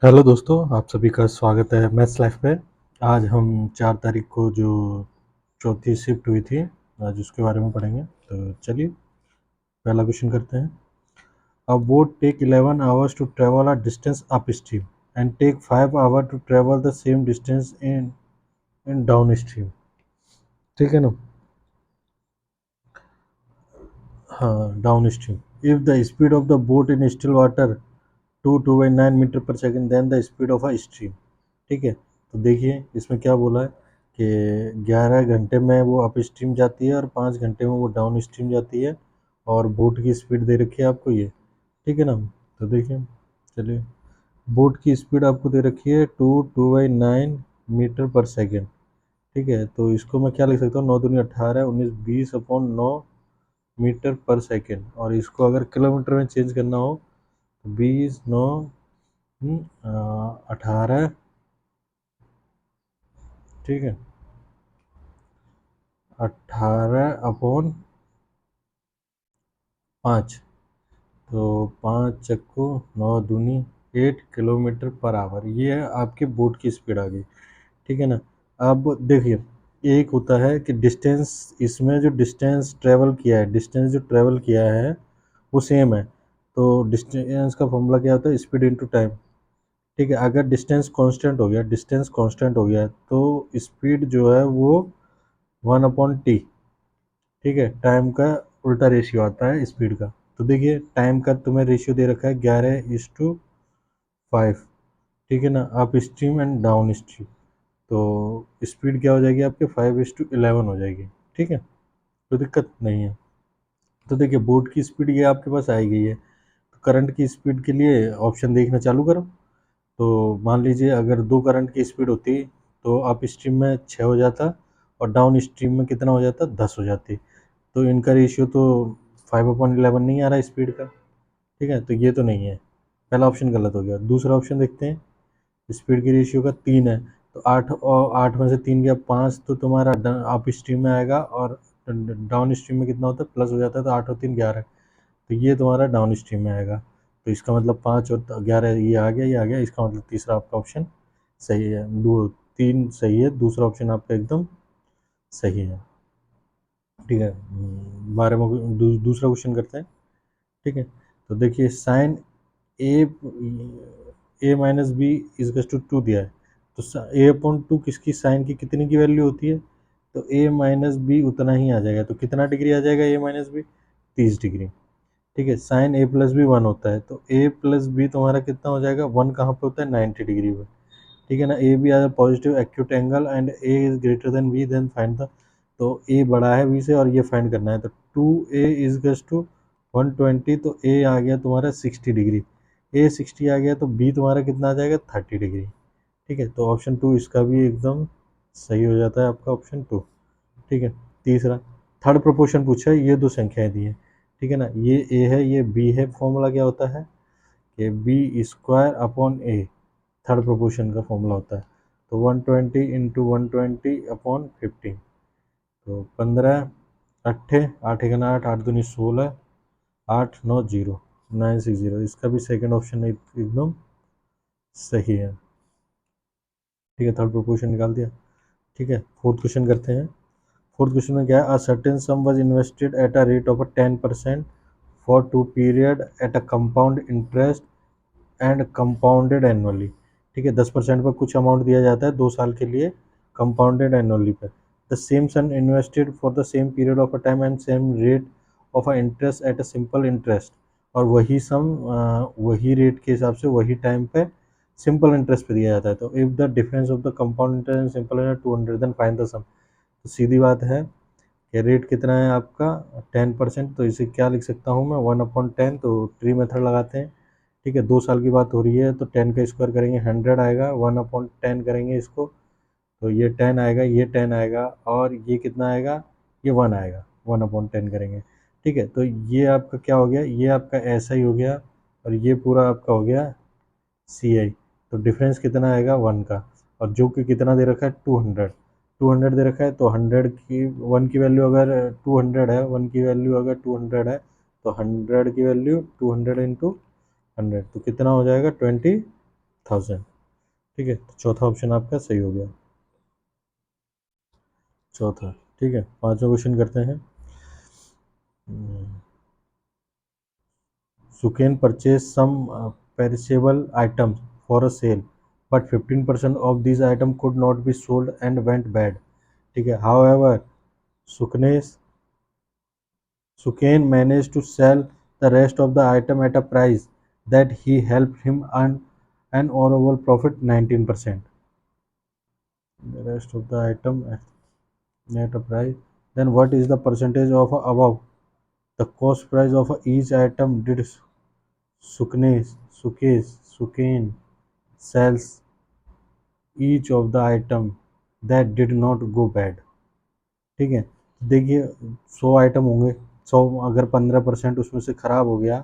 Hello दोस्तों, आप सभी का स्वागत है मैथ्स लाइफ पे। आज हम 4 तारीख को जो चौथी शिफ्ट हुई थी, आज उसके बारे में पढ़ेंगे। तो चलिए पहला क्वेश्चन करते हैं। A boat take 11 hours to travel a distance upstream and take 5 hours to travel the same distance in downstream। ठीक है ना? हाँ, downstream. If the speed of the boat in still water 229 metre per second then the speed of a stream. ठीक है, तो देखिए इसमें क्या बोला है कि 11 घंटे में वो अप स्ट्रीम जाती है और 5 घंटे में वो डाउन स्ट्रीम जाती है, और बोट की स्पीड दे रखी है आपको ये। ठीक है ना? तो देखिए, चलिए, बोट की स्पीड आपको दे रखी है 229 मीटर पर सेकेंड। ठीक है, तो इसको मैं क्या लिख सकता हूँ, 9 दूनी 18, 19 20 अपॉन 9 मीटर पर सेकेंड। और इसको अगर किलोमीटर में चेंज करना हो तो 20 9 18। ठीक है, 18 अपॉन 5, तो 5 चक्को 9 दूनी 8 किलोमीटर पर आवर। ये है आपके बोट की स्पीड आ गई। ठीक है ना? अब देखिए, एक होता है कि डिस्टेंस, इसमें जो डिस्टेंस ट्रेवल किया है, डिस्टेंस जो ट्रेवल किया है वो सेम है। तो डिस्टेंस का फॉर्मूला क्या होता है, स्पीड इनटू टाइम। ठीक है, अगर डिस्टेंस कांस्टेंट हो गया, डिस्टेंस कांस्टेंट हो गया तो स्पीड जो है वो 1/t। ठीक है, टाइम का उल्टा रेशियो आता है स्पीड का। तो देखिए, टाइम का तुम्हें रेशियो दे रखा है 11:5। ठीक है ना? Up stream and down stream, तो स्पीड क्या हो जाएगी आपके 5:11 हो जाएगी। ठीक है, तो दिक्कत नहीं है। तो देखिए, बोट की स्पीड ये आपके पास आई गई है। तो करंट की स्पीड के लिए ऑप्शन देखना चालू करो। तो मान लीजिए अगर दो करंट की स्पीड होती तो अप स्ट्रीम में 6 हो जाता और डाउन स्ट्रीम में कितना हो जाता, 10 हो जाती। तो इनका रेशियो तो 5/11 नहीं आ रहा स्पीड का। ठीक है, तो ये तो नहीं है, पहला ऑप्शन गलत हो गया। दूसरा ऑप्शन देखते हैं, स्पीड की रेशियो का 3 है, तो 8 और 8 में से 3 गया 5, तो तुम्हारा अप स्ट्रीम में आएगा, और डाउन स्ट्रीम में कितना होता है, प्लस हो जाता है, तो 8 और 3 11। तो ये तुम्हारा डाउन स्ट्रीम में आएगा। तो इसका मतलब 5 और 11 ये आ गया, ये आ गया। इसका मतलब तीसरा आपका ऑप्शन सही है। 3 सही है, दूसरा ऑप्शन आपका एकदम सही है। ठीक है, 12वां दूसरा क्वेश्चन करते हैं। ठीक है, तो देखिए, साइन a-b इज टू 2 दिया है। तो a/2 किसकी, साइन की कितनी की वैल्यू होती है, तो a-b उतना ही आ जाएगा। तो कितना डिग्री आ जाएगा a-b, 30 डिग्री। ठीक है, साइन a+b 1 होता है, तो a+b तुम्हारा कितना हो जाएगा, 1 कहाँ पे होता है, 90 डिग्री पे। ठीक है ना? A B are positive acute angle and A is greater than B, then find the. तो ए बड़ा है बी से और ये फाइंड करना है। तो 2a इज टू 120, तो ए आ गया तुम्हारा 60 डिग्री। ए 60 आ गया तो बी तुम्हारा कितना आ जाएगा, 30 डिग्री। ठीक है, तो ऑप्शन 2 इसका भी एकदम सही हो जाता है आपका, ऑप्शन 2। ठीक है, तीसरा, थर्ड प्रोपोर्शन पूछा है, ये दो संख्याएं दी हैं। ठीक है ना? ये ए है, ये बी है। फॉर्मूला क्या होता है कि बी स्क्वायर अपॉन ए, थर्ड प्रोपोर्शन का फॉर्मूला होता है। तो 120 इंटू 120/15, तो 15 अट्ठे 8 एकना 8, 8 दूनी 16, 8 9 0, 960। इसका भी सेकंड ऑप्शन एकदम सही है। ठीक है, थर्ड प्रोपोर्शन निकाल दिया। ठीक है, फोर्थ क्वेश्चन करते हैं। फोर्थ क्वेश्चन में क्या है, a certain some was invested at a rate of 10% for 2 period at a compound interest and compounded annually. ठीक है, 10% पर कुछ अमाउंट दिया जाता है 2 साल के लिए, कंपाउंडेड एनुअली पर। The same sum invested for the same period of a time and same rate of a interest at a simple interest. और वही सम वही रेट के हिसाब से वही टाइम पे सिंपल इंटरेस्ट पे दिया जाता है। तो if the difference of the compound interest and simple interest 200, then find the sum. तो सीधी बात है कि रेट कितना है आपका, 10%। तो इसे क्या लिख सकता हूँ मैं, 1/10। तो ट्री मेथड लगाते हैं। ठीक है, 2 साल की बात हो रही है, तो 10 का स्क्वायर करेंगे 100 आएगा, 1/10 करेंगे इसको, तो ये 10 आएगा, ये 10 आएगा, और ये कितना आएगा, ये 1 आएगा, 1/10 करेंगे। ठीक है, तो ये आपका क्या हो गया, ये आपका ऐसा ही हो गया, और ये पूरा आपका हो गया CI। तो डिफरेंस कितना आएगा, 1 का। और जो कि कितना दे रखा है, 200 दे रखा है। तो 100 की 1 की वैल्यू अगर 200 है, 1 की वैल्यू अगर 200 है, तो 100 की वैल्यू 200 इंटू 100, तो कितना हो जाएगा, 20,000। 1000। ठीक है, तो चौथा ऑप्शन आपका सही हो गया, चौथा। ठीक है, पांचवा क्वेश्चन करते हैं। Suken purchased some perishable items for a sale, but 15% of these items could not be sold and went bad. ठीक है, however, सुकने Suken managed to sell the rest of the item at a price that he helped him earn an overall profit 19%. The rest of the item at a price. Then what is the percentage of above? The cost price of each item did Suken sells each of the item that did not go bad। ठीक है, देखिए 100 item होंगे, 100 अगर 15% उसमें से खराब हो गया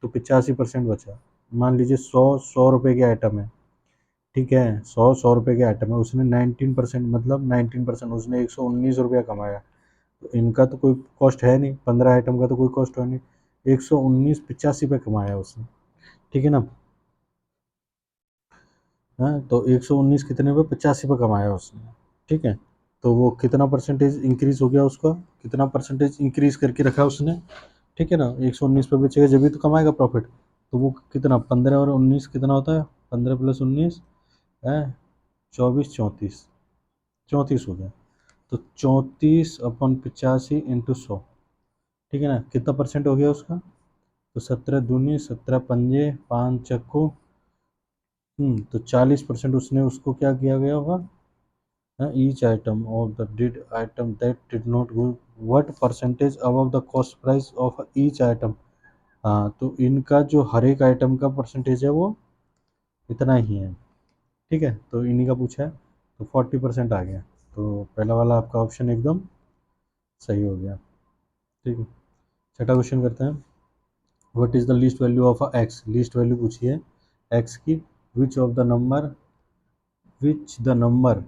तो 85% बचा। मान लीजिए 100 रुपये के आइटम है। ठीक है, 100 रुपये के आइटम है, उसने 19% मतलब 19% उसने 119 रुपया कमाया। तो इनका तो कोई कॉस्ट है नहीं, 15 आइटम का तो कोई कॉस्ट है नहीं, 119 85 पे कमाया उसने। ठीक है ना, हाँ, तो 119 कितने पे, 85 पे कमाया उसने। ठीक है, तो वो कितना परसेंटेज इंक्रीज हो गया उसका, कितना परसेंटेज इंक्रीज करके रखा उसने। ठीक है ना, 119 पे बेचेगा जब भी तो कमाएगा प्रॉफिट। तो वो कितना, 15 और 19 कितना होता है, 15 प्लस 19 है 24, 34, 34 हो गया। तो 34/85 × 100। ठीक है ना, कितना परसेंट हो गया उसका, तो 17 दूनी 17 पंजे 5 चक्कू, तो 40% उसने उसको क्या किया गया होगा। Each item of the did item that did not go, what percentage above the cost price of each item। हाँ, तो इनका जो हर एक आइटम का परसेंटेज है वो इतना ही है। ठीक है, तो इन्हीं का पूछा है, तो 40% आ गया। तो पहला वाला आपका ऑप्शन एकदम सही हो गया। ठीक है, छठा क्वेश्चन करते हैं। What is the least value of x, least value पूछी है एक्स की। Which of the number which the number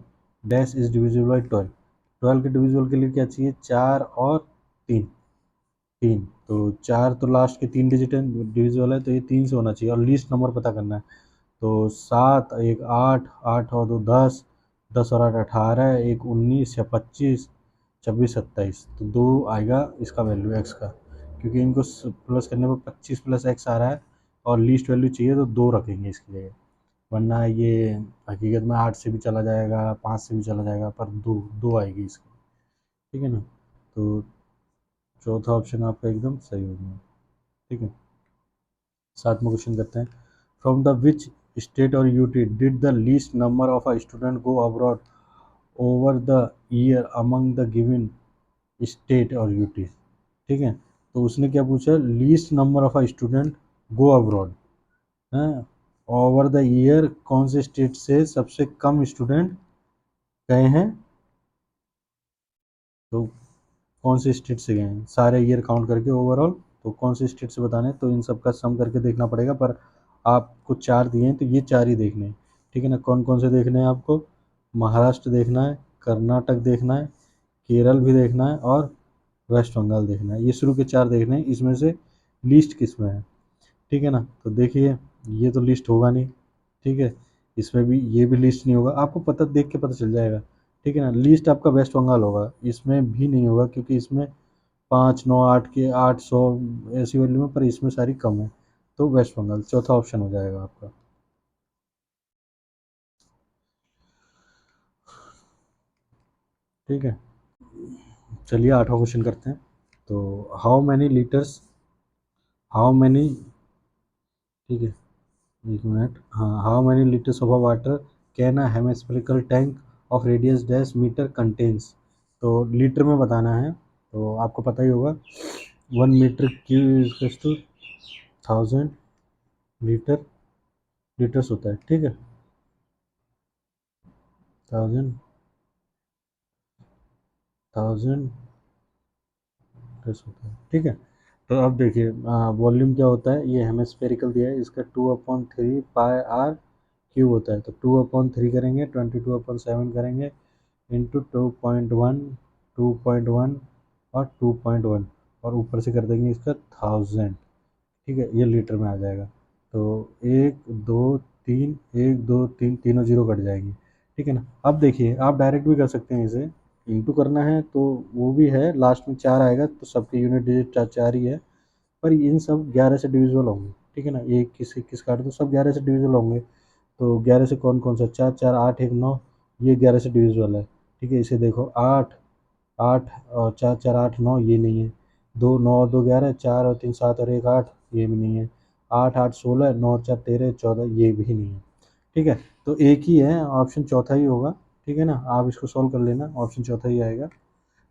dash is divisible by 12। 12 के डिविजिबल के लिए क्या चाहिए, 4 और 3। 3, तो 4 तो लास्ट के 3 डिजिट है, डिविजिबल है, तो ये 3 से होना चाहिए और लीस्ट नंबर पता करना है। तो 7 एक 8, 8 और 2 10, 10 और 8 18, एक 19 या 25, 26 27, तो 2 आएगा इसका वैल्यू एक्स का, क्योंकि इनको प्लस करने पर 25 प्लस एक्स आ रहा है और लीस्ट वैल्यू चाहिए तो 2 रखेंगे इसकी जगह, वरना ये हकीकत में 8 से भी चला जाएगा, 5 से भी चला जाएगा, पर 2 2 आएगी इसकी। ठीक है ना, तो चौथा ऑप्शन आपका एकदम सही हो गया। ठीक है, सातवां क्वेश्चन करते हैं। फ्रॉम द विच स्टेट और UT did the least number of a student go abroad over the year among the given state और यूटी। ठीक है, तो उसने क्या पूछा, least number of a student go abroad है ओवर द ईयर, कौन से स्टेट से सबसे कम स्टूडेंट गए हैं। तो कौन से स्टेट से गए हैं, सारे ईयर काउंट करके ओवरऑल, तो कौन से स्टेट से बताने हैं, तो इन सब का सम करके देखना पड़ेगा, पर आपको 4 दिए हैं तो ये 4 ही देखने हैं। ठीक है ना, कौन कौन से देखने हैं आपको, महाराष्ट्र देखना है, कर्नाटक देखना है, केरल भी देखना है और वेस्ट बंगाल देखना है। ये शुरू के 4 देखने हैं, इसमें से लिस्ट किस में है। ठीक है ना, तो देखिए ये तो लिस्ट होगा नहीं। ठीक है, इसमें भी ये भी लिस्ट नहीं होगा, आपको पता देख के पता चल जाएगा। ठीक है ना, लिस्ट आपका वेस्ट बंगाल होगा, इसमें भी नहीं होगा क्योंकि इसमें 5 9 8 के 800 ऐसी वैल्यू में, पर इसमें सारी कम है, तो वेस्ट बंगाल चौथा ऑप्शन हो जाएगा आपका। ठीक है, चलिए आठवां क्वेश्चन करते हैं। तो हाउ मैनी, ठीक है, एक मिनट, हाँ, how many litres of water can a hemispherical tank of radius dash metre contains. तो लीटर में बताना है, तो आपको पता ही होगा 1 metre cube is to 1000 litres होता है। ठीक है, 1000 लीटर्स होता है। ठीक है, तो अब देखिए वॉल्यूम क्या होता है, ये हेमिस्फेरिकल दिया है, इसका 2/3 पाई r क्यूब होता है, तो 2/3 करेंगे, 22/7 करेंगे, इंटू 2.1, 2.1 और 2.1, और ऊपर से कर देंगे इसका 1000। ठीक है, ये लीटर में आ जाएगा। तो 1 2 3 1 2 3 तीनों जीरो कट जाएगी, ठीक है ना। अब देखिए आप डायरेक्ट भी कर सकते हैं, इसे इंटू करना है तो वो भी है, लास्ट में 4 आएगा तो सबके यूनिट डिजिट 4 ही है, पर इन सब 11 से डिविजिबल होंगे, ठीक है ना। एक किस किस काट दो, सब 11 से डिविजिबल होंगे। तो 11 से कौन कौन सा, 4 4 8 1 9, ये 11 से डिविजिबल है, ठीक है। इसे देखो 8 8 और 4 4 8 9, ये नहीं है। 2 9 और 2 11, 4 और 3 7 और 1 8, ये भी नहीं है। 8 8 16, 9 और 4 13 14, ये भी नहीं है, ठीक है। तो एक ही है ऑप्शन, चौथा ही होगा, ठीक है ना। आप इसको सॉल्व कर लेना, ऑप्शन चौथा ही आएगा,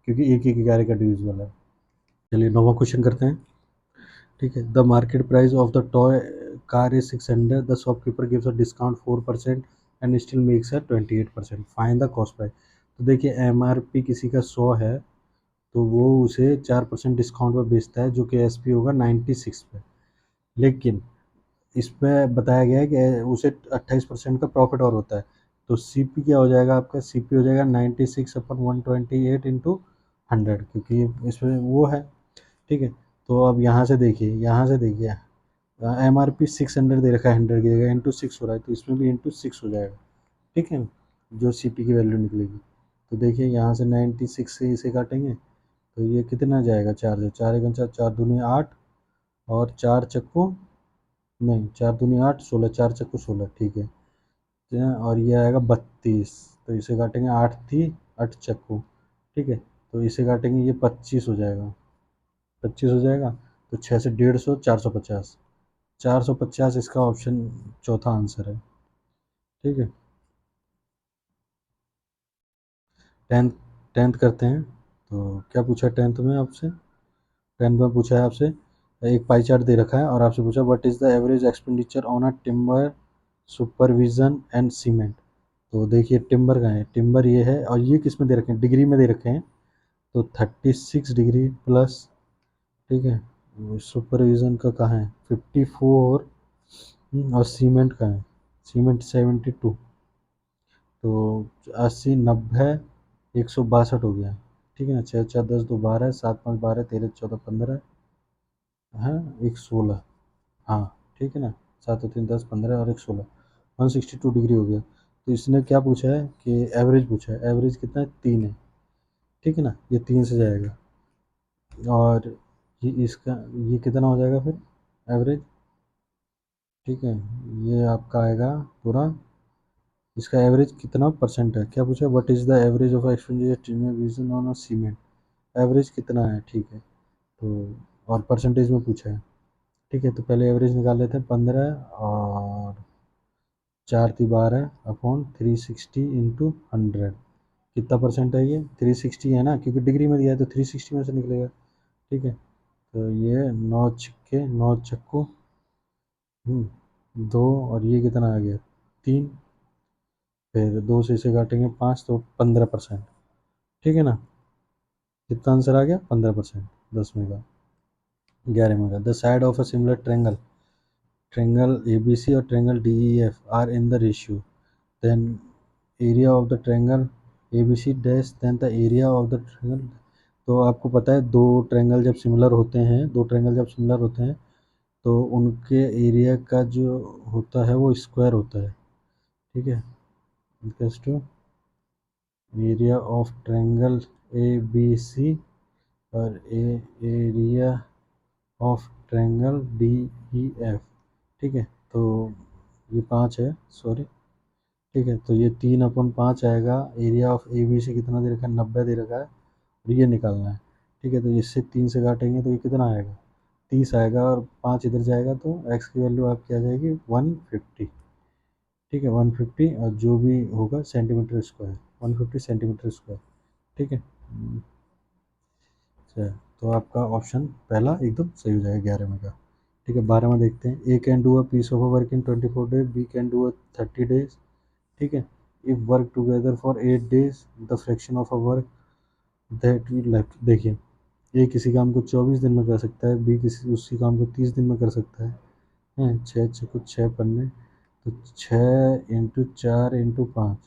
क्योंकि एक एक 11 का डिविजिबल है। चलिए नौवां क्वेश्चन करते हैं, ठीक है। The market price of the toy car is 600, the shopkeeper gives a discount 4% and still makes a 28%, find the cost price. तो देखिए MRP किसी का 100 है, तो वो उसे 4% डिस्काउंट पर बेचता है, जो कि SP होगा 96 पे। लेकिन इस पे बताया गया है कि उसे 28% का प्रॉफिट और होता है। तो CP क्या हो जाएगा आपका, CP हो जाएगा 96/128 इंटू 100, क्योंकि इसमें वो है, ठीक है। तो अब यहाँ से देखिए MRP 600 दे रखा है, 100 की जगह इंटू 6 हो रहा है, तो इसमें भी इंटू 6 हो जाएगा, ठीक है, जो CP की वैल्यू निकलेगी। तो देखिए यहाँ से 96 से इसे काटेंगे तो ये कितना जाएगा, 4 से 4 एक 4 दूनी 8, और 4 चक्कू नहीं, 4 दूनी 8 16, 4 चक्कू 16, ठीक है। और ये आएगा 32, तो इसे काटेंगे 8 थी 8 चक्कू, ठीक है। तो इसे काटेंगे, ये 25 हो जाएगा, 25 हो जाएगा। तो 6 से 150, 450, 450 इसका ऑप्शन चौथा आंसर है, ठीक है। टेंथ टेंथ करते हैं, तो क्या पूछा टेंथ में आपसे, टेंथ में पूछा है आपसे, एक पाई चार्ट दे रखा है और आपसे पूछा what is the average expenditure on a timber supervision and cement. तो देखिए टिम्बर का है, टिम्बर ये है, और ये किस में दे रखे हैं, डिग्री में दे रखे हैं। तो 36 डिग्री प्लस, ठीक है। सुपरविजन का कहाँ है, 54, और सीमेंट का है, सीमेंट 72। तो 80 90 162 हो गया, ठीक है ना। 6 4 10 2 12, 7 5 12, 13 14 15 है, 116, हाँ, ठीक है ना। 7 और 3 10 15 और 116, 162 डिग्री हो गया। तो इसने क्या पूछा है कि एवरेज पूछा है, एवरेज कितना है, 3 है, ठीक है ना। ये 3 से जाएगा, और ये इसका, ये कितना हो जाएगा फिर एवरेज, ठीक है। ये आपका आएगा पूरा, इसका एवरेज कितना परसेंट है, क्या पूछा, what is the average of expenditure on a cement, average कितना है, ठीक है। तो और परसेंटेज में पूछा है, ठीक है। तो पहले एवरेज निकाल लेते हैं, 15 और 4 × 12 अपॉन 360 इंटू 100, कितना परसेंट है ये, 360 है ना, क्योंकि डिग्री में दिया है तो 360 में से निकलेगा, ठीक है। तो ये 9 छक्के 9 चक्कू, 2, और ये कितना आ गया, 3, फिर 2 से इसे काटेंगे 5, तो 15%, ठीक है ना। कितना आंसर आ गया, 15%, 10 में का, 11 में का। The side of a similar triangle, triangle ABC और triangle DEF are in the ratio, then area of the triangle ABC dash, then the area of the triangle. तो आपको पता है दो ट्रेंगल जब सिमिलर होते हैं, दो ट्रेंगल जब सिमिलर होते हैं तो उनके एरिया का जो होता है वो स्क्वायर होता है, ठीक है। Equals to area of triangle ABC और एरिया ऑफ ट्रेंगल DEF, ठीक है। तो ये 5 है, सॉरी, ठीक है। तो ये 3/5 आएगा, एरिया ऑफ ABC कितना दे रखा है, 90 दे रखा है, और ये निकालना है, ठीक है। तो इससे 3 से काटेंगे तो ये कितना आएगा, 30 आएगा, और 5 इधर जाएगा तो x की वैल्यू आपकी आ जाएगी 150, ठीक है, 150, और जो भी होगा सेंटीमीटर स्क्वायर, 150 सेंटीमीटर स्क्वायर, ठीक है। अच्छा, तो आपका ऑप्शन पहला एकदम सही हो जाएगा 11 में का, ठीक है। 12 में देखते हैं, A can do a piece of work in 24 days, B can do a 30 days, ठीक है। If work together for 8 days, the fraction of a work that we left. देखिए ए किसी काम को 24 दिन में कर सकता है, बी किसी उसी काम को 30 दिन में कर सकता है, हैं, 6 कुछ 6 पन्ने, तो 6 इंटू 4 इंटू 5,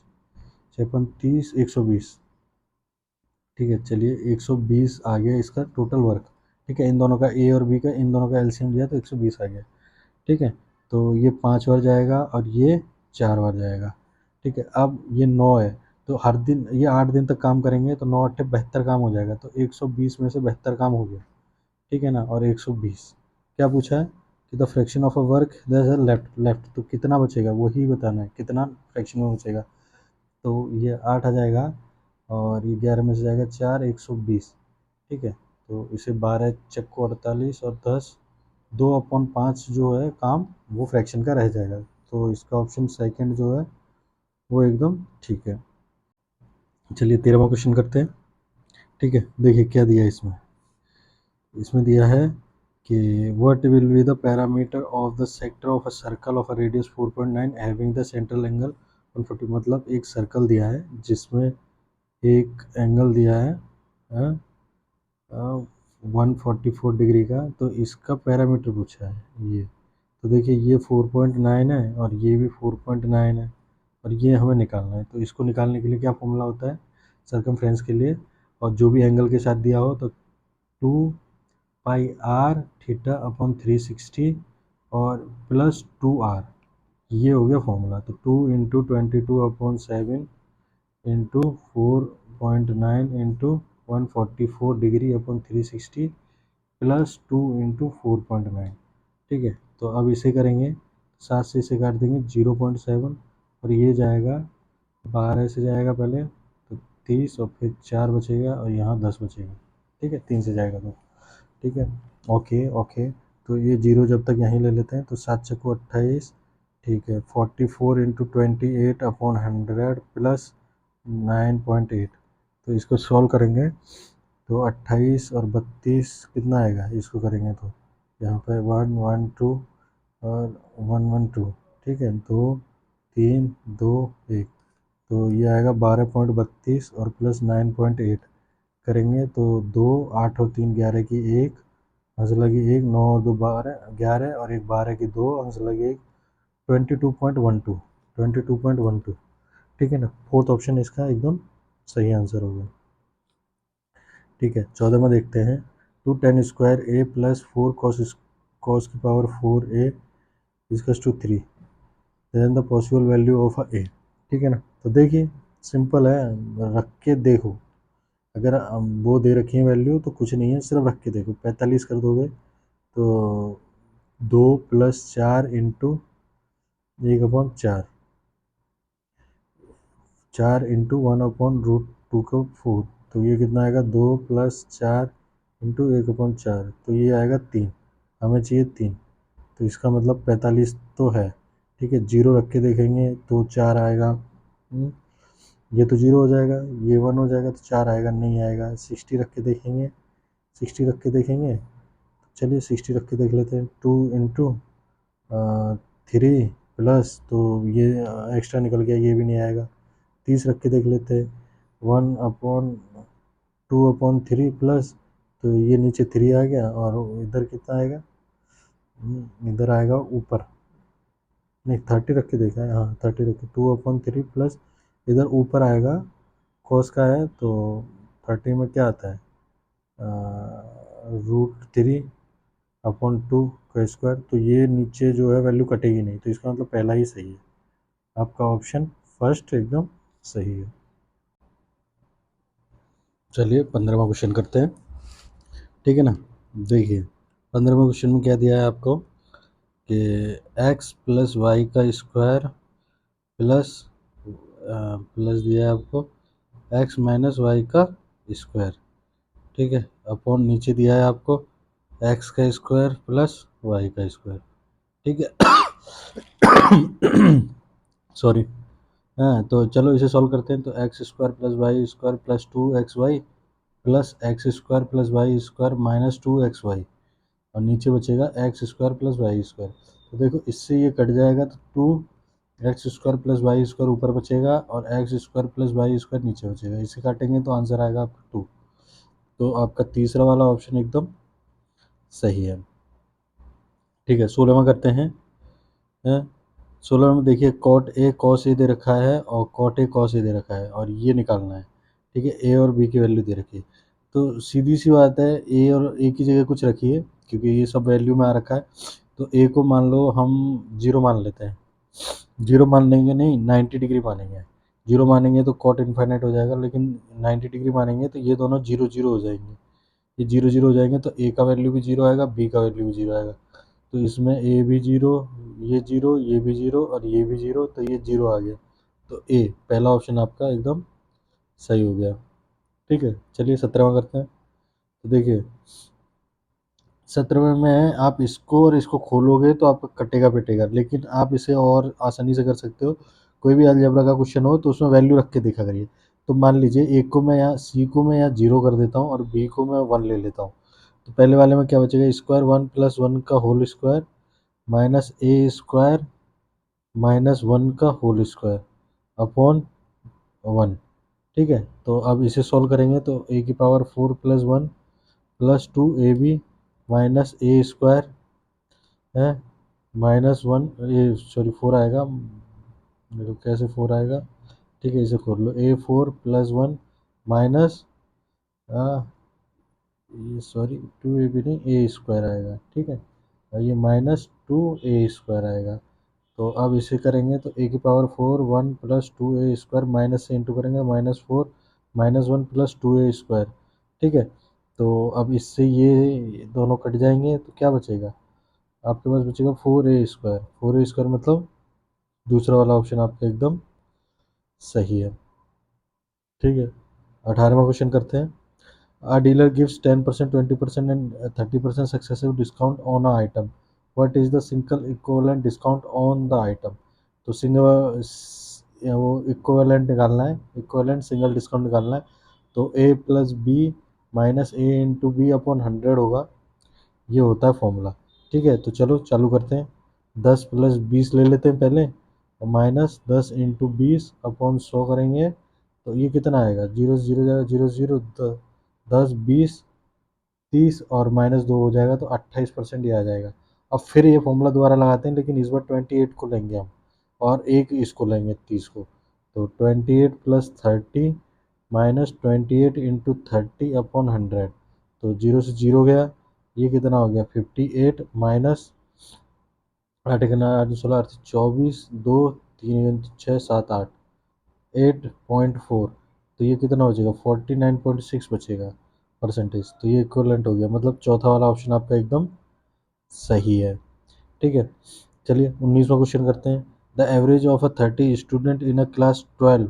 6 × 5 = 30, 120, ठीक है। चलिए 120 आ गया इसका टोटल वर्क, ठीक है। इन दोनों का, ए और बी का, इन दोनों का एलसीएम लिया तो 120 आ गया, ठीक है। तो ये 5 बार जाएगा और ये 4 बार जाएगा। ठीक है, अब ये 9 है, तो हर दिन ये 8 दिन तक काम करेंगे तो 9 अट्ठे 72 काम हो जाएगा, तो 120 में से 72 काम हो गया। ठीक है ना, और 120 क्या पूछा है कि the fraction of a work that left left, तो कितना बचेगा वही बताना है, कितना फ्रैक्शन में बचेगा। तो ये 8 आ जाएगा और ये 11 में से जाएगा 4, 120। ठीक है, तो इसे 12 चक्को 48 और 10 2/5 जो है काम वो फ्रैक्शन का रह जाएगा। तो इसका ऑप्शन सेकंड जो है वो एकदम ठीक है। चलिए 13वां क्वेश्चन करते हैं। ठीक है, देखिए क्या दिया है इसमें। इसमें दिया है कि what will be the parameter of the sector of a circle of a radius 4.9 having the central angle 140, मतलब एक सर्कल दिया है जिसमें एक एंगल दिया है 144 डिग्री का, तो इसका पैरामीटर पूछा है ये। तो देखिए ये 4.9 है और ये भी 4.9 है और ये हमें निकालना है। तो इसको निकालने के लिए क्या फॉर्मूला होता है सर्कमफ्रेंस के लिए, और जो भी एंगल के साथ दिया हो तो 2 पाई r थीटा अपॉन 360 और प्लस 2r, ये हो गया फॉर्मूला। तो 2 × 22/7 into 4.9 into 144 degree upon 360 plus 2 × 4.9। ठीक है, तो अब इसे करेंगे 7 से इसे काट देंगे 0.7 और ये जाएगा 12 से जाएगा पहले तो 30 और फिर 4 बचेगा और यहाँ 10 बचेगा। ठीक है, 3 से जाएगा तो ठीक है। ओके ओके, तो ये जीरो जब तक यहीं ले लेते हैं तो 7 चक्को 28। ठीक है, 44 × 28/100 प्लस 9.8, तो इसको सॉल्व करेंगे तो 28 और 32 कितना आएगा, इसको करेंगे तो यहाँ पे 112 और 112। ठीक है, 2 3 2 1, तो ये आएगा 12.32 और प्लस 9.8 करेंगे तो 2 8 और 3 11 की 1 हंस लगी 1 9 और 2 12 11 और 1 12 की 2 हंस लगी 1 22.12 22.12। ठीक है ना, फोर्थ ऑप्शन इसका एकदम सही आंसर होगा। ठीक है, 14 में देखते हैं 2 tan² a प्लस 4 cos की power 4a equals to 3, then the possible value of a। ठीक है ना, तो देखिए सिंपल है, रख के देखो। अगर वो दे रखी है वैल्यू तो कुछ नहीं है, सिर्फ रख के देखो। 45 कर दोगे तो 2 + 4 इंटू 1/4, 4 इंटू 1/√2 का 4, तो ये कितना आएगा 2 + 4 इंटू 1/4, तो ये आएगा 3, हमें चाहिए 3। तो इसका मतलब 45 तो है। ठीक है, जीरो रख के देखेंगे तो 4 आएगा। ये तो जीरो हो जाएगा, ये 1 हो जाएगा तो 4 आएगा, नहीं आएगा। 60 रख के देखेंगे, 60 रख के देखेंगे, चलिए 60 रख के देख लेते हैं। 2 इंटू 3 प्लस, तो ये एक्स्ट्रा निकल गया, ये भी नहीं आएगा। 30 रख के देख लेते हैं, 1/2/3 प्लस, तो ये नीचे 3 आ गया और इधर कितना आएगा, इधर आएगा ऊपर, नहीं 30 रख के देखा है, हाँ 30 रख के 2/3 प्लस इधर ऊपर आएगा, कॉस का है तो 30 में क्या आता है √3/2 का स्क्वायर, तो ये नीचे जो है वैल्यू कटेगी नहीं, तो इसका मतलब पहला ही सही है। आपका ऑप्शन फर्स्ट एकदम सही है। चलिए 15वां क्वेश्चन करते हैं। ठीक है ना, देखिए 15वें क्वेश्चन में क्या दिया है आपको कि x + y का स्क्वायर प्लस दिया है आपको x - y का स्क्वायर। ठीक है, अपॉन नीचे दिया है आपको x का स्क्वायर प्लस y का स्क्वायर। ठीक है सॉरी, हाँ तो चलो इसे सॉल्व करते हैं। तो x² + y² + 2xy plus x² + y² - 2xy, और नीचे बचेगा x² + y²। तो देखो इससे ये कट जाएगा तो 2x² + y² ऊपर बचेगा और x² + y² नीचे बचेगा, इसे काटेंगे तो आंसर आएगा आपका 2। तो आपका तीसरा वाला ऑप्शन एकदम सही है। ठीक है, 16वां करते हैं। 16 में देखिए cot A cos A दे रखा है और cot A cos A दे रखा है और ये निकालना है। ठीक है, A और B की वैल्यू दे रखी है, तो सीधी सी बात है A और A की जगह कुछ रखिए क्योंकि ये सब वैल्यू में आ रखा है। तो ए को मान लो हम 0 मान लेते हैं, 0 मान लेंगे नहीं, 90 डिग्री मानेंगे। 0 मानेंगे तो कॉट इन्फाइनाइट हो जाएगा, लेकिन 90 डिग्री मानेंगे तो ये दोनों 0 0 हो जाएंगे। ये 0 0 हो जाएंगे तो ए का वैल्यू भी 0 आएगा, बी का वैल्यू भी 0 आएगा। तो इसमें ए भी 0, ये 0, ये भी 0 और ये भी 0, तो ये 0 आ गया। तो ए पहला ऑप्शन आपका एकदम सही हो गया। ठीक है, चलिए 17वां करते हैं। तो देखिए 17वें में आप इसको और इसको खोलोगे तो आपका कटेगा पिटेगा, लेकिन आप इसे और आसानी से कर सकते हो। कोई भी अलजेब्रा का क्वेश्चन हो तो उसमें वैल्यू रख के देखा करिए। तो मान लीजिए ए को मैं यहाँ, सी को मैं यहाँ 0 कर देता हूँ और बी को मैं 1 ले लेता हूँ। तो पहले वाले में क्या बचेगा, स्क्वायर 1 प्लस 1 का whole square minus A square minus 1 का होल स्क्वायर अपॉन 1। ठीक है, तो अब इसे सॉल्व करेंगे तो ए की power 4 plus 1 plus 2 A B minus A square है माइनस 1, ये सॉरी 4 आएगा, देखो कैसे 4 आएगा। ठीक है, इसे खोल लो, ए 4 प्लस 1 माइनस ये सॉरी 2 ए बी नहीं, ए स्क्वायर आएगा। ठीक है, और ये माइनस 2 ए स्क्वायर आएगा। तो अब इसे करेंगे तो ए की पावर 4 1 प्लस 2 ए स्क्वायर माइनस से इंटू करेंगे माइनस 4 माइनस 1 प्लस 2 ए स्क्वायर। ठीक है, तो अब इससे ये दोनों कट जाएंगे तो क्या बचेगा, आपके पास बचेगा 4 ए स्क्वायर। 4 ए स्क्वायर मतलब दूसरा वाला ऑप्शन आपका एकदम सही है। ठीक है, 18वां क्वेश्चन करते हैं। A dealer gives 10%, 20% and 30% successive discount on a item. What is the single equivalent discount on the item? तो सिंगल वो इक्विवेलेंट निकालना है, इक्विवेलेंट सिंगल डिस्काउंट निकालना है। तो ए प्लस बी माइनस ए इंटू बी अपॉन 100 होगा, ये होता है फॉर्मूला। ठीक है, तो चलो चालू करते हैं। 10 प्लस 20 ले लेते हैं पहले, और माइनस 10 इंटू 20 अपॉन 100 करेंगे तो ये कितना आएगा, 0 0 जाएगा, 0 0 10 20 30 और माइनस 2 हो जाएगा तो 28% ये आ जाएगा। अब फिर ये फॉर्मूला दोबारा लगाते हैं, लेकिन इस बार 28 को लेंगे हम और एक इसको लेंगे 30 को। तो 28 प्लस 30 माइनस 28 इंटू 30 अपॉन 100, तो 0 से 0 गया, ये कितना हो गया 58 माइनस 8 कितना 8 16 8 24 2 3 6 7 8 8.4, तो ये कितना बचेगा 49.6 बचेगा परसेंटेज। तो ये इक्वलेंट हो गया, मतलब चौथा वाला ऑप्शन आपका एकदम सही है। ठीक है, चलिए 19वां क्वेश्चन करते हैं। The average of a 30 student in a class 12,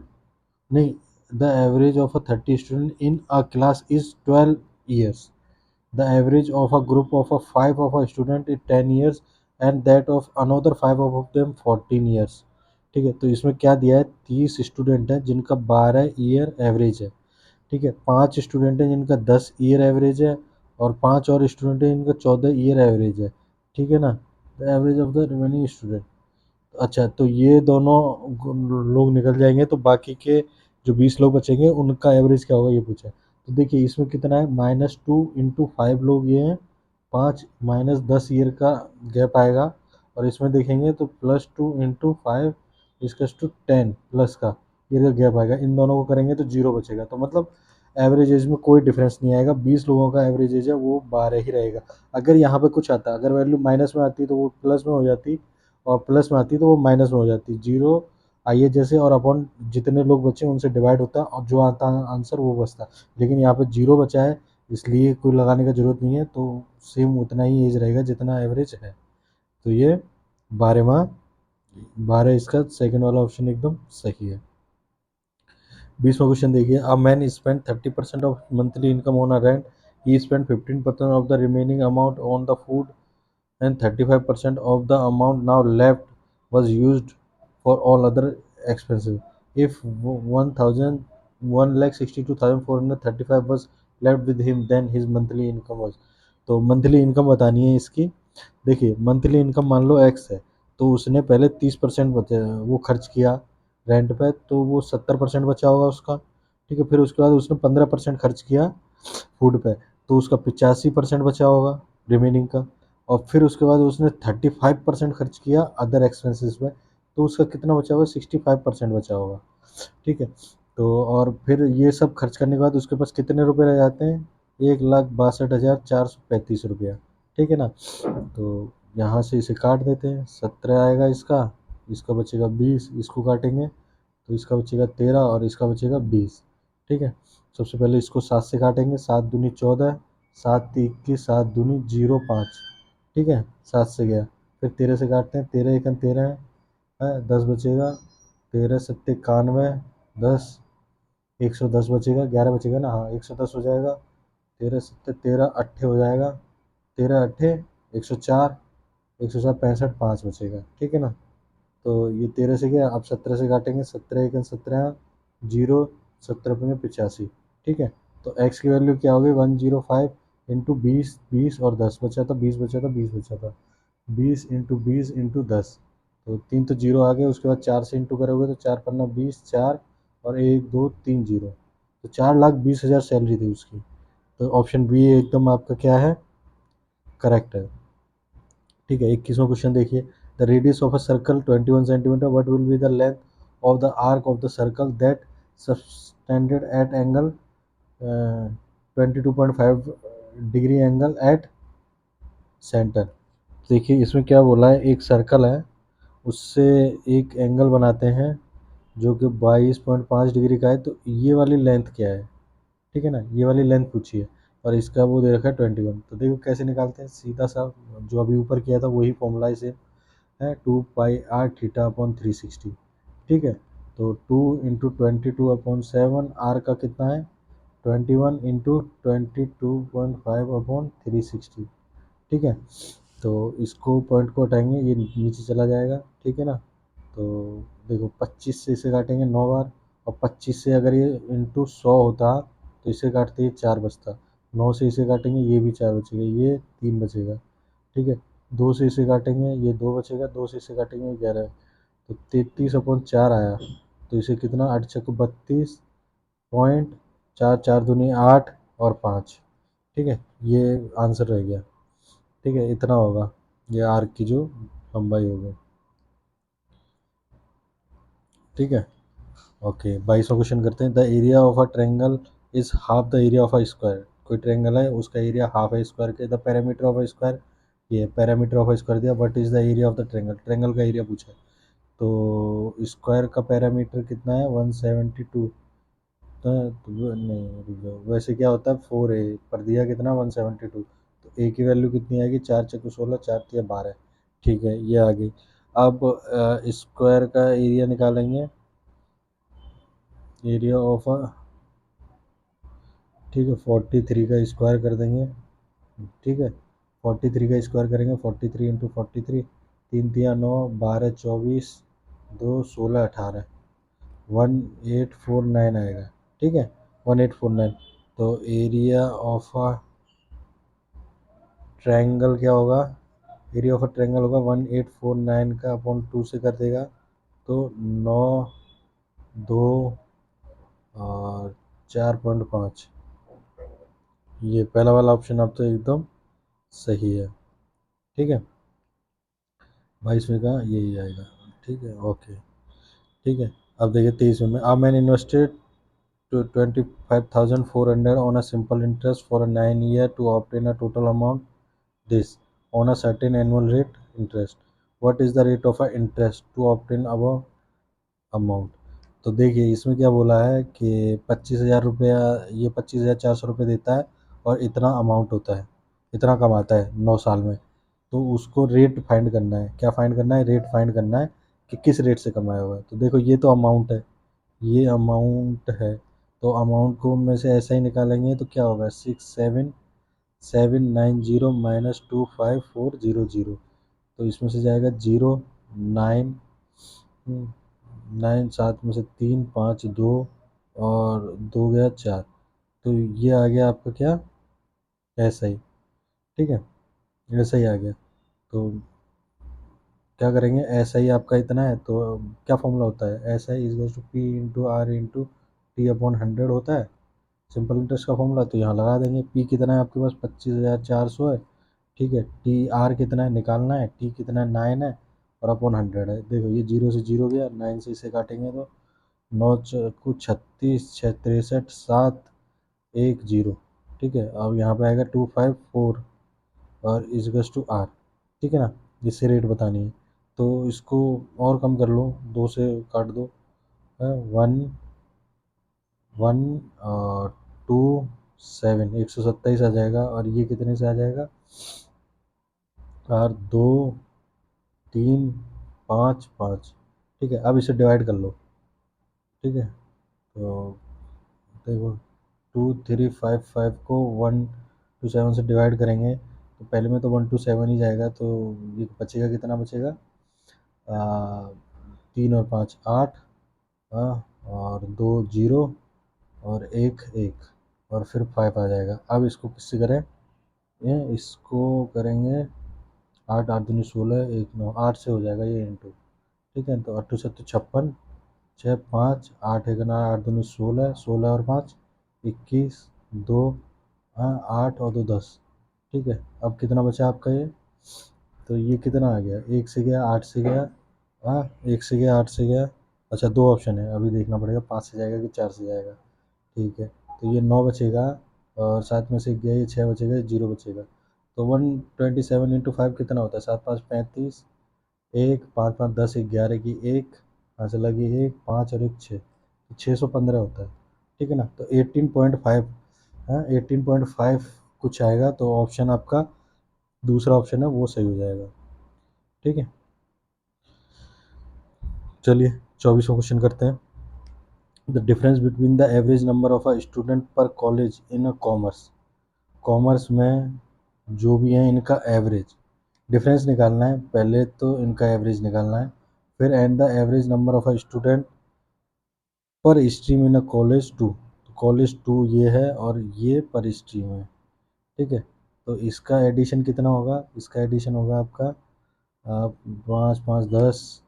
नहीं, the average of a 30 student in a class is 12 years. The average of a group of a 5 of a student is 10 years and that of another 5 of them 14 years। ठीक है, तो इसमें क्या दिया है, 30 student हैं जिनका 12 ईयर एवरेज है। ठीक है, 5 स्टूडेंट हैं जिनका 10 ईयर एवरेज है, और 5 और स्टूडेंट हैं जिनका 14 ईयर एवरेज है। ठीक है ना, the average of the remaining student. अच्छा, तो ये दोनों लोग निकल जाएंगे तो बाकी के जो 20 लोग बचेंगे उनका एवरेज क्या होगा ये पूछा है। तो देखिए इसमें कितना है, -2 × 5 लोग ये हैं, 5 -10 ईयर का गैप आएगा। और इसमें देखेंगे तो +2 × 5 इजकल्स टू 10 प्लस का ईयर का गैप आएगा। इन दोनों को करेंगे तो 0 बचेगा, तो मतलब एवरेज एज में कोई डिफरेंस नहीं आएगा। 20 लोगों का एवरेज एज है वो 12 ही रहेगा। अगर यहाँ पे कुछ आता, अगर वैल्यू माइनस में आती तो वो प्लस में हो जाती, और प्लस में आती तो वो माइनस में हो जाती। 0 आइए जैसे, और अपॉन जितने लोग बचे उनसे डिवाइड होता और जो आता आंसर वो बचता। लेकिन यहाँ पे 0 बचा है, इसलिए कोई लगाने का ज़रूरत नहीं है, तो सेम उतना ही एज रहेगा जितना एवरेज है। तो ये 12वां 12 इसका सेकंड वाला ऑप्शन एकदम सही है। 20वां क्वेश्चन देखिए। A man spend 30% of monthly income on a rent, he spend 15% of the remaining amount on the food and 35% of the amount now left was used for all other expenses. If 1,62,435 was left with him, then his monthly income was। तो monthly income बतानी है इसकी। देखिए monthly income मान लो x है, तो उसने पहले 30% बचे वो खर्च किया रेंट पे, तो वो 70% बचा होगा उसका। ठीक है, फिर उसके बाद उसने 15% खर्च किया फूड पे, तो उसका 85% बचा होगा रिमेनिंग का। और फिर उसके बाद उसने 35% खर्च किया अदर एक्सपेंसेस में, तो उसका कितना बचा होगा 65% बचा होगा। ठीक है, तो और फिर ये सब खर्च करने के बाद उसके पास कितने रुपए रह जाते हैं, 1,62,435 रुपया। ठीक है ना, तो यहाँ से इसे काट देते हैं, 17 आएगा इसका बचेगा 20, इसको काटेंगे तो इसका बचेगा 13 और इसका बचेगा 20। ठीक है, सबसे पहले इसको 7 से काटेंगे, 7 दूनी 14, 7 21, 7 दूनी 05। ठीक है, 7 से गया, फिर 13 से काटते हैं, 13 एकन 13 है, 10 बचेगा, 13 सत्ते 91, 10, 110 बचेगा, 11 बचेगा ना, हाँ 110 हो जाएगा, 13 सत्ते 13, अट्ठे हो जाएगा, 13 अट्ठे 104, 104 65, 5 बचेगा। ठीक है ना, तो ये 13 से गया, अब 17 से काटेंगे, 17 एकन 17, 0, 17 पंगे 85। ठीक है, तो x की वैल्यू क्या होगी, 105 इंटू 20, 20 और 10 बचा था, 20 बचा था, 20 बचा था, 20 इंटू 20 इंटू 10, तो 3 तो जीरो आ गए, उसके बाद 4 से इंटू करोगे तो 4 पन्ना 20, 4 और 1 2 3 जीरो, तो 4,20,000 सैलरी थी उसकी। तो ऑप्शन बी एकदम आपका क्या है, करेक्ट है। ठीक है, 21वां क्वेश्चन देखिए, the radius of a circle 21 centimetre, what will be the length of the arc of the circle that subtended at angle 22.5 degree angle at centre. देखिए इसमें क्या बोला है, एक सर्कल है, उससे एक एंगल बनाते हैं जो कि 22.5 डिग्री का है, तो ये वाली लेंथ क्या है। ठीक है ना, ये वाली लेंथ पूछी है और इसका वो दे रखा है 21। तो देखो कैसे निकालते हैं, सीधा सा जो अभी ऊपर किया था वही फॉर्मूला इसे है, 2 पाई r थीटा अपॉन 360। ठीक है, तो 2 इंटू 22/7, आर का कितना है 21 इंटू 22.5/360। ठीक है, तो इसको पॉइंट को हटाएंगे, ये नीचे चला जाएगा। ठीक है ना, तो देखो 25 से इसे काटेंगे 9 बार, और 25 से अगर ये इंटू 100 होता तो इसे काटते ही 4 बचता, 9 से इसे काटेंगे ये भी 4 बचेगा, ये 3 बचेगा। ठीक है, 2 से इसे काटेंगे ये 2 बचेगा, 2 से इसे काटेंगे 11, तो 33/4 आया। तो इसे कितना 8 छक 32 पॉइंट 4, 4 दूनी 8 और 5। ठीक है, ये आंसर रह गया। ठीक है, इतना होगा ये आर्क की जो लंबाई होगी। ठीक है, ओके 22वां क्वेश्चन करते हैं, the area of a triangle is half the area of a square. कोई ट्रायंगल है, उसका एरिया हाफ है स्क्वायर के, the parameter of a square, ये पैरामीटर ऑफ अ स्क्वायर दिया, what is the area of the triangle, triangle का area पूछा है। तो स्क्वायर का पैरामीटर कितना है 172, तो नहीं रुक जाओ, वैसे क्या होता है 4a पर दिया कितना 172, तो a की वैल्यू कितनी आएगी, 4 चक्कू 16, 4 तिया 12। ठीक है, ये आ गई। अब स्क्वायर का एरिया निकालेंगे, एरिया ऑफ अ, ठीक है 43 का स्क्वायर कर देंगे। ठीक है, 43 का स्क्वायर करेंगे, 43 इंटू 43, 3 तिया 9, 12 24, 2 16 18, 1849 आएगा। ठीक है, 1849। तो एरिया ऑफ अ ट्रायंगल क्या होगा, एरिया ऑफ अ ट्रायंगल होगा 1849 का अपॉन 2 से कर देगा, तो 9 2 और 4.5। ये पहला वाला ऑप्शन आप तो एकदम सही है। ठीक है, 22वें का यही आएगा। ठीक है, ओके। ठीक है, अब देखिए 23वें में, आ man invested to 25,400 on a simple interest for a 9 year to obtain a total amount this on a certain annual rate interest. What is the rate of a interest to obtain above amount? तो देखिए इसमें क्या बोला है कि 25,000 रुपया, ये 25,400 रुपये देता है और इतना अमाउंट होता है, इतना कमाता है 9 साल में, तो उसको रेट फाइंड करना है। क्या फाइंड करना है, रेट फाइंड करना है कि किस रेट से कमाया हुआ है। तो देखो ये तो अमाउंट है, ये अमाउंट है, तो अमाउंट को में से ऐसा ही निकालेंगे तो क्या होगा 67790 माइनस 25400, तो इसमें से जाएगा 0, 9, 9 7 में से 3 5 2 और 2 गया 4, तो ये आ गया आपका क्या, ऐसा ही। ठीक है, ऐसा ही आ गया। तो क्या करेंगे, ऐसा ही आपका इतना है, तो क्या फॉर्मूला होता है, ऐसा ही is to P into R into T upon 100 होता है, सिंपल इंटरेस्ट का फॉर्मूला। तो यहाँ लगा देंगे, पी कितना है आपके पास 25,400 है। ठीक है, टी आर कितना है निकालना है, टी कितना है 9 है और अपॉन 100 है। देखो ये 0 से 0 गया, 9 से इसे काटेंगे तो 9 चौको 36, 6 63, 7 1 0। ठीक है, अब यहाँ पे आएगा 254 और इजगस टू आर। ठीक है ना, जिससे रेट बतानी है। तो इसको और कम कर लो, 2 से काट दो, 127 आ जाएगा। और ये कितने से आ जाएगा, 4 2 3 5 5। ठीक है, अब इसे डिवाइड कर लो। ठीक है, तो देखो 2355 को 127 से डिवाइड करेंगे तो पहले में तो 127 ही जाएगा, तो ये बचेगा, कितना बचेगा, 3 और 5 8, और 2 0 और 1 1, और फिर 5 आ जाएगा। अब इसको किससे करें, इसको करेंगे 8 8 दूनी 16, 1 9, 8 से हो जाएगा ये इंटू। ठीक है, तो 8 7 56, 6 5 8 1 9, 8 दूनी 16, 16 और 5 21, 2, हाँ 8 और 2 10। ठीक है, अब कितना बचा आपका ये, तो ये कितना आ गया, 1 से गया 8 से गया, हाँ 1 से गया 8 से गया। अच्छा, 2 ऑप्शन है, अभी देखना पड़ेगा 5 से जाएगा कि 4 से जाएगा। ठीक है, तो ये 9 बचेगा, और 7 में से गया ये 6 बचेगा, 0 बचेगा। तो 127 × 5 कितना होता है, 7 5 35, 1 5 5 10 1 11 की 1, यहाँ से लगी 1 5 और 1 6, 615 होता है। ठीक है ना, तो 18.5, हाँ 18.5 कुछ आएगा, तो ऑप्शन आपका दूसरा ऑप्शन है वो सही हो जाएगा। ठीक है, चलिए 24वां क्वेश्चन करते हैं। The difference between the average number of a student per college in a commerce. Commerce में जो भी है इनका एवरेज डिफरेंस निकालना है, पहले तो इनका एवरेज निकालना है, फिर and the average number of a student per stream in a college 2। College 2 ये है और ये पर स्ट्रीम है। ठीक है, तो इसका एडिशन कितना होगा, इसका एडिशन होगा आपका 5 5 10,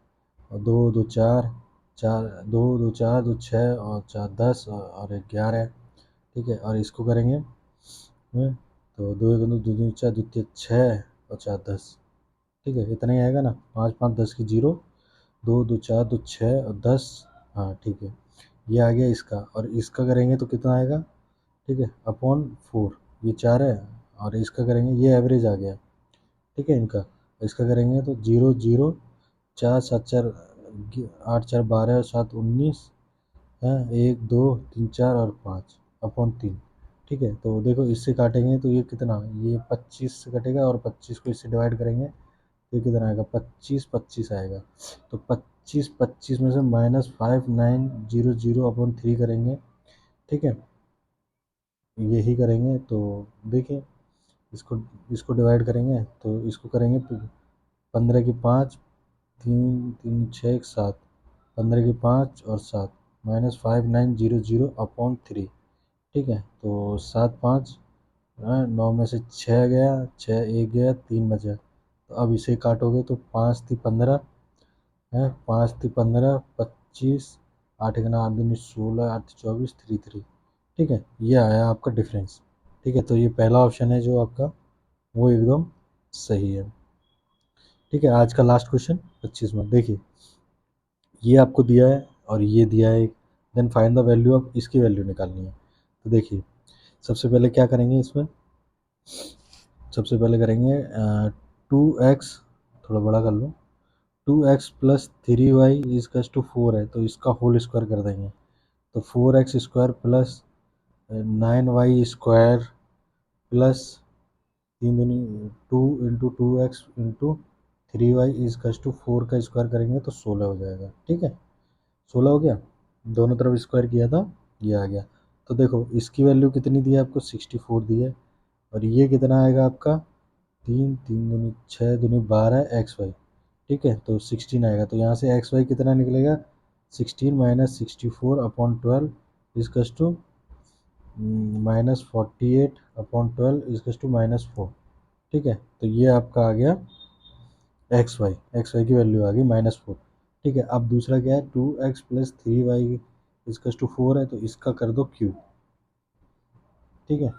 और 2 2 4, 4 2 2 4 2 6 और 4 10 और 1 11। ठीक है, और इसको करेंगे, तो 2 1 2 2 4 2 6 और 4 10। ठीक है, इतना ही आएगा ना, 5 5 10 की 0, 2 2 4 2 6 और 10। हाँ ठीक है, ये आ गया इसका, और इसका करेंगे तो कितना आएगा, ठीक है, अपॉन 4, ये 4 है, और इसका करेंगे, ये एवरेज आ गया। ठीक है, इनका इसका करेंगे तो 0 0 4 7 4 8 4 12 और 7 19 है, 1 2 3 4 और 5 अपॉन 3। ठीक है, तो देखो इससे काटेंगे तो ये कितना, ये 25 से कटेगा, और 25 को इससे डिवाइड करेंगे, ये कितना आएगा, 25 25 आएगा। तो 25 25 में से -5900 अपॉन 3 करेंगे। ठीक है, यही करेंगे, तो देखिए इसको इसको डिवाइड करेंगे, तो इसको करेंगे 15 की 5, 3 3 6 1 7, 15 की 5 और 7, -5900 अपॉन 3। ठीक है, तो 7 5, 9 में से 6 गया, 6 1 गया, 3 बचा। तो अब इसे काटोगे तो 5 थी 15 है, 5 थी 15, 25, 8 1 8 दूनी 16, 8 24 3 3। ठीक है, ये आया आपका डिफरेंस। ठीक है, तो ये पहला ऑप्शन है जो आपका वो एकदम सही है। ठीक है, आज का लास्ट क्वेश्चन 25वां देखिए, ये आपको दिया है और ये दिया है, then find the value of, इसकी वैल्यू निकालनी है। तो देखिए सबसे पहले क्या करेंगे इसमें, सबसे पहले करेंगे 2x, थोड़ा बड़ा कर लो, 2x plus 3y equals to 4 है, तो इसका होल स्क्वायर कर देंगे, तो 4x² plus 9y² plus 2 into 2x into 3y equals to 4 का स्क्वायर करेंगे तो 16 हो जाएगा। ठीक है, 16 हो गया, दोनों तरफ स्क्वायर किया था, ये आ गया। तो देखो इसकी वैल्यू कितनी दी है आपको, 64 दी है, और ये कितना आएगा आपका, 3 3 दूनी 6 दूनी 12 एक्स वाई। ठीक है, तो 16 आएगा, तो यहाँ से एक्स वाई कितना निकलेगा, 16 -64/12 इजकल्स टू -48/12 इजकल्स टू -4। ठीक है, तो ये आपका आ गया एक्स वाई की वैल्यू आ गई -4। ठीक है, अब दूसरा क्या है, 2x प्लस 3y इसकस टू 4 है, तो इसका कर दो क्यूब। ठीक है,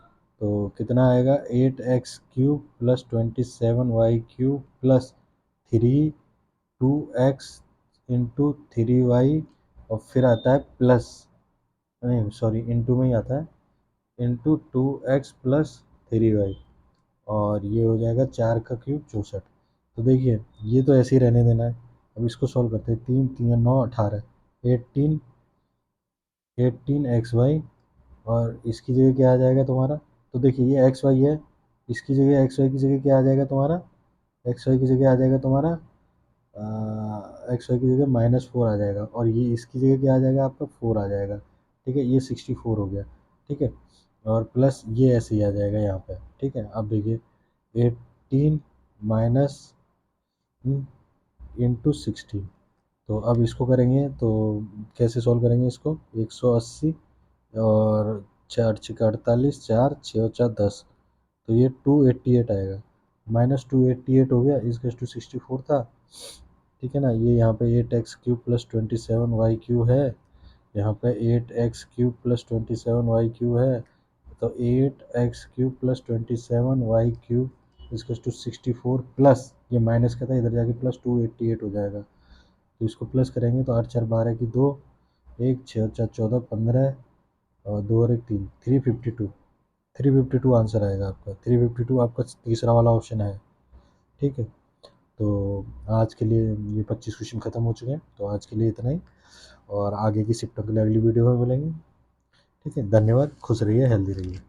तो कितना आएगा, 8x³ plus 27y³ plus 2x into 3y, और फिर आता है प्लस, नहीं सॉरी इंटू में ही आता है, इंटू 2x प्लस 3y, और ये हो जाएगा 4 का क्यूब 64। तो देखिए ये तो ऐसे ही रहने देना है। अब इसको सॉल्व करते हैं, 3 3 9 18, 18 18 xy, और इसकी जगह क्या आ जाएगा तुम्हारा। तो देखिए ये एक्स वाई है, इसकी जगह एक्स वाई की जगह क्या आ जाएगा तुम्हारा, एक्स वाई की जगह आ जाएगा तुम्हारा एक्स वाई की जगह -4 आ जाएगा, और ये इसकी जगह क्या आ जाएगा आपका 4 आ जाएगा। ठीक है, ये 64 हो गया। ठीक है, और प्लस ये ऐसे ही आ जाएगा यहाँ पे। ठीक है, अब देखिए 18 माइनस इंटू 60। तो अब इसको करेंगे तो कैसे सॉल्व करेंगे इसको, 180 और 4 × 6 = 48, 4 6 4 10, तो ये 288 आएगा। -288 हो गया, इसके टू 64 था। ठीक है ना, ये यहाँ पे 8x³ + 27y³ है, यहाँ पे 8x³ + 27y³ है, तो 8x³ + 27y³ इसके टू 64 प्लस ये माइनस का था, इधर जाके प्लस 288 हो जाएगा। तो इसको प्लस करेंगे तो 8 4 12 की 2, 1 6 4 14 15, और 2 और 1 3, 352, 352 आंसर आएगा आपका। 352 आपका तीसरा वाला ऑप्शन है। ठीक है, तो आज के लिए ये 25 क्वेश्चन ख़त्म हो चुके हैं, तो आज के लिए इतना ही, और आगे की शिफ्टों के लिए अगली वीडियो में मिलेंगे। ठीक है, धन्यवाद, खुश रहिए, हेल्दी रहिए।